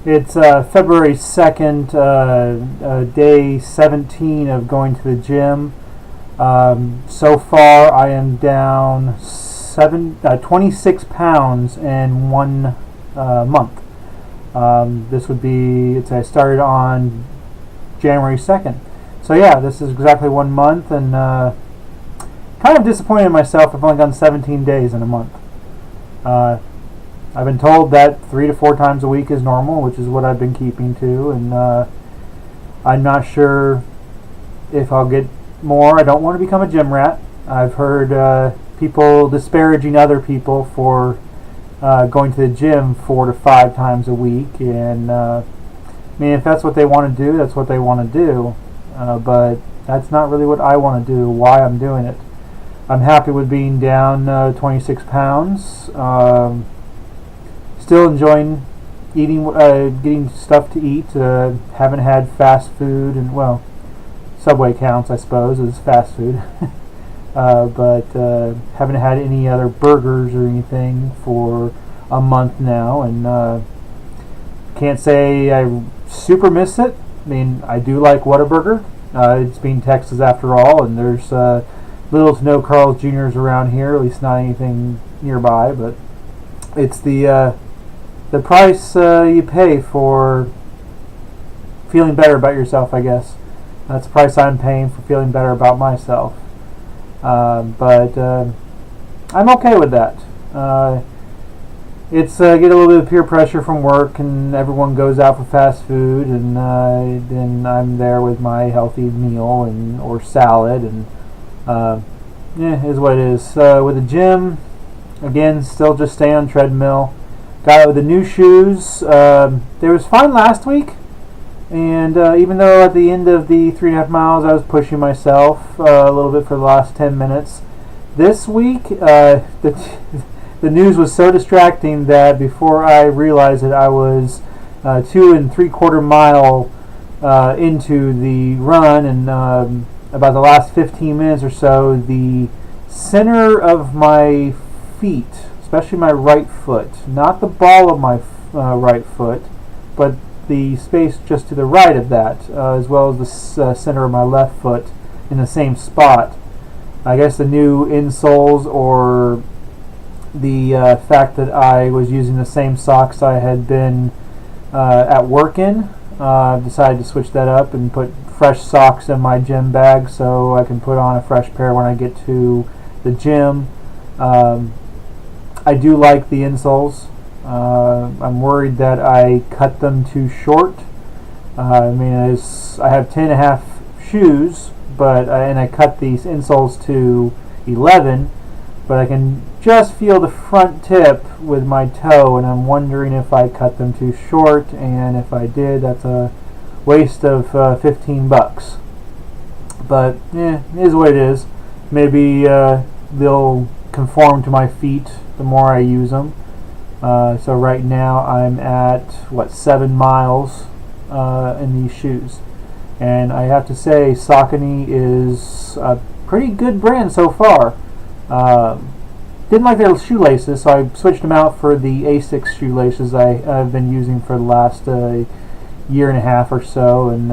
It's February 2nd, day 17 of going to the gym. So far, I am down 26 pounds in 1 month. I started on January 2nd. So yeah, this is exactly 1 month, and kind of disappointed in myself. I've only gone 17 days in a month. I've been told that 3 to 4 times a week is normal, which is what I've been keeping to, and I'm not sure if I'll get more. I don't want to become a gym rat. I've heard people disparaging other people for going to the gym 4 to 5 times a week, and I mean, if that's what they want to do, that's what they want to do, but that's not really what I want to do, why I'm doing it. I'm happy with being down 26 pounds. Still enjoying eating, getting stuff to eat. Haven't had fast food, and well, Subway counts, I suppose, as fast food. But haven't had any other burgers or anything for a month now, and can't say I super miss it. I mean, I do like Whataburger. It's being Texas after all, and there's little to no Carl's Jr.'s around here, at least not anything nearby, but it's the price you pay for feeling better about yourself, I guess. That's the price I'm paying for feeling better about myself. But I'm okay with that. It's get a little bit of peer pressure from work, and everyone goes out for fast food, and then I'm there with my healthy meal and or salad, and is what it is. With the gym, again, still just stay on treadmill. Got it with the new shoes. They was fine last week, and even though at the end of the 3.5 miles I was pushing myself a little bit for the last 10 minutes, this week the news was so distracting that before I realized it, I was 2 3/4 mile into the run, and about the last 15 minutes or so, the center of my feet, especially my right foot, not the ball of my right foot, but the space just to the right of that, as well as the center of my left foot in the same spot. I guess the new insoles, or the fact that I was using the same socks I had been at work in, decided to switch that up and put fresh socks in my gym bag so I can put on a fresh pair when I get to the gym. I do like the insoles. I'm worried that I cut them too short. I have 10.5 shoes, and I cut these insoles to 11, but I can just feel the front tip with my toe, and I'm wondering if I cut them too short, and if I did, that's a waste of $15. But it is what it is. Maybe they'll conform to my feet the more I use them. So right now I'm at 7 miles in these shoes, and I have to say Saucony is a pretty good brand so far. Didn't like their shoelaces, so I switched them out for the Asics shoelaces I've been using for the last year and a half or so, and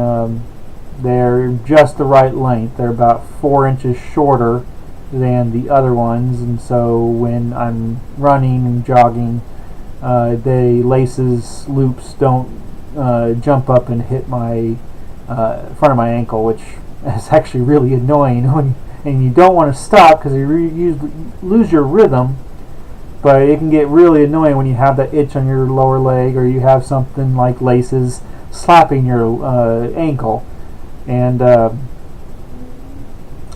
they're just the right length. They're about 4 inches shorter than the other ones, and so when I'm running and jogging, the laces loops don't jump up and hit my front of my ankle, which is actually really annoying and you don't want to stop because you lose your rhythm. But it can get really annoying when you have that itch on your lower leg, or you have something like laces slapping your ankle. And I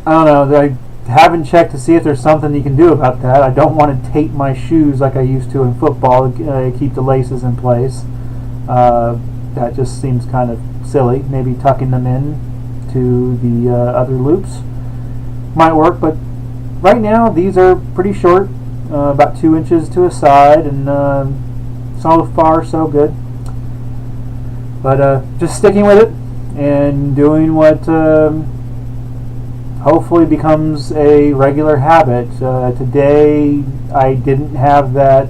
don't know, I haven't checked to see if there's something you can do about that. I don't want to tape my shoes like I used to in football to keep the laces in place. That just seems kind of silly. Maybe tucking them in to the other loops might work, but right now these are pretty short, about 2 inches to a side, and so far so good. But just sticking with it and doing what hopefully becomes a regular habit. Today I didn't have that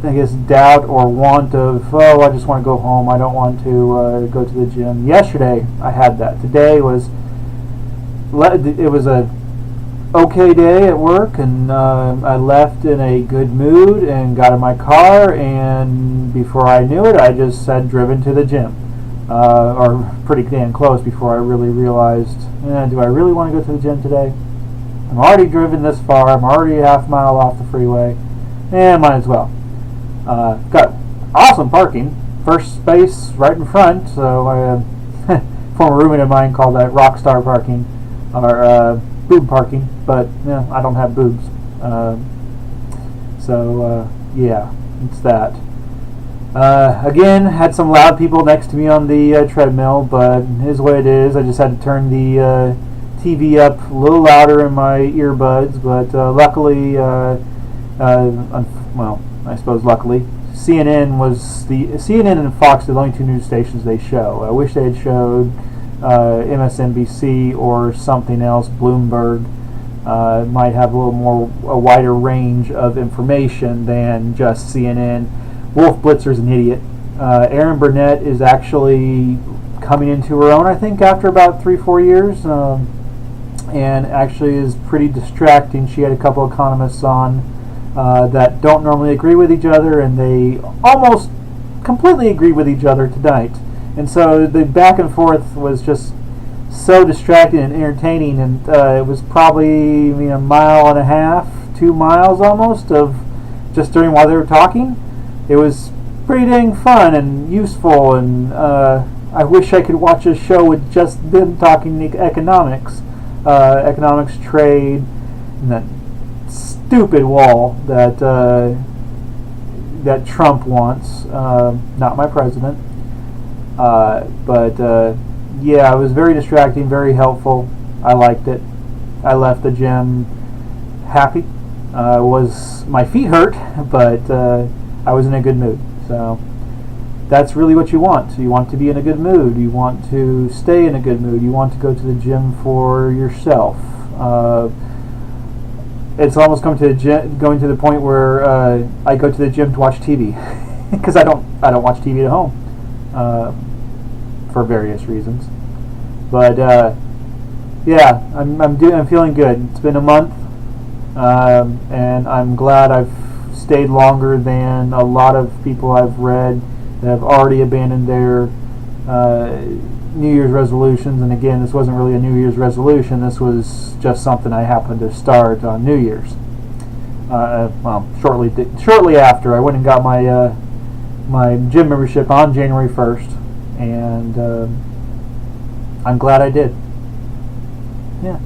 I guess, doubt or want of, oh, I just want to go home. I don't want to go to the gym. Yesterday, I had that. Today it was a okay day at work, and I left in a good mood and got in my car, and before I knew it, I just had driven to the gym. Or pretty damn close before I really realized, do I really want to go to the gym today? I'm already driven this far. I'm already a half mile off the freeway. Might as well. Got awesome parking. First space right in front. So former roommate of mine called that rockstar parking, or boob parking. But I don't have boobs. Yeah, it's that. Again, had some loud people next to me on the treadmill, but it is what it is. I just had to turn the TV up a little louder in my earbuds, but luckily, I suppose luckily, CNN and Fox are the only two news stations they show. I wish they had showed MSNBC or something else. Bloomberg might have a wider range of information than just CNN. Wolf Blitzer's an idiot. Erin Burnett is actually coming into her own, I think, after about 3-4 years, and actually is pretty distracting. She had a couple economists on that don't normally agree with each other, and they almost completely agree with each other tonight. And so the back and forth was just so distracting and entertaining, and it was probably a mile and a half, 2 miles almost, of just during while they were talking. It was pretty dang fun and useful, and I wish I could watch a show with just them talking economics, trade, and that stupid wall that Trump wants. Not my president, but it was very distracting, very helpful. I liked it. I left the gym happy. My feet hurt, but I was in a good mood. So that's really what you want. You want to be in a good mood. You want to stay in a good mood. You want to go to the gym for yourself. It's almost going to the point where I go to the gym to watch TV because I don't watch TV at home for various reasons. But I'm feeling good. It's been a month, and I'm glad I've stayed longer than a lot of people I've read that have already abandoned their New Year's resolutions. And again, this wasn't really a New Year's resolution. This was just something I happened to start on New Year's. Shortly after, I went and got my my gym membership on January 1st, and I'm glad I did. Yeah.